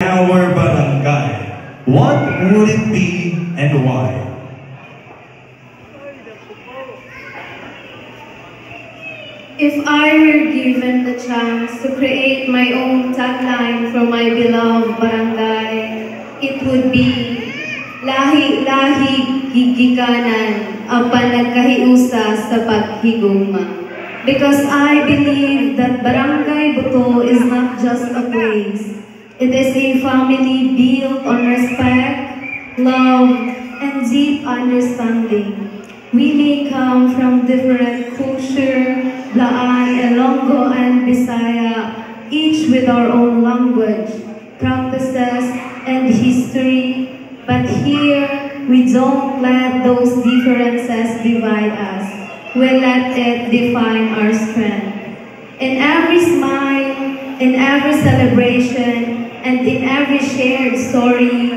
our barangay, what would it be and why? If I were given the chance to create my own tagline for my beloved barangay, it would be Lahi-lahi gigikanan ang panagkahiusa sa paghigugma. Because I believe that Barangay Buto is not just a place. It is a family built on respect, love, and deep understanding. We may come from different culture, Blaan, Ilonggo, and Bisaya, each with our own language, practices, and history. But here, we don't let those differences divide us. We let it define our strength. In every smile, in every celebration, and in every shared story,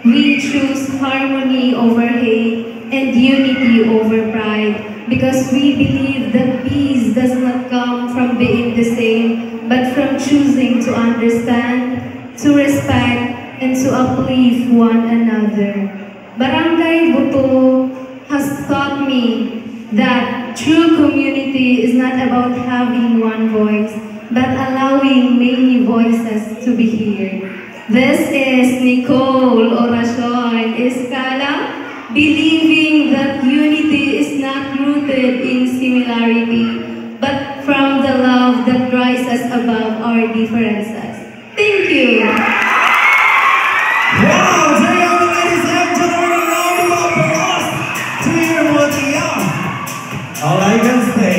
we choose harmony over hate and unity over pride, because we believe that peace does not come from being the same, but from choosing to understand, to respect, and to uplift one another. Barangay Buto has taught me that true community is not about having one voice, but allowing many voices to be heard. This is Nicole Oracion Escala, believing that unity is not rooted in similarity, but from the love that rises above our differences. Thank you. Wow! Ladies and gentlemen, a round of applause to your Motia. All right.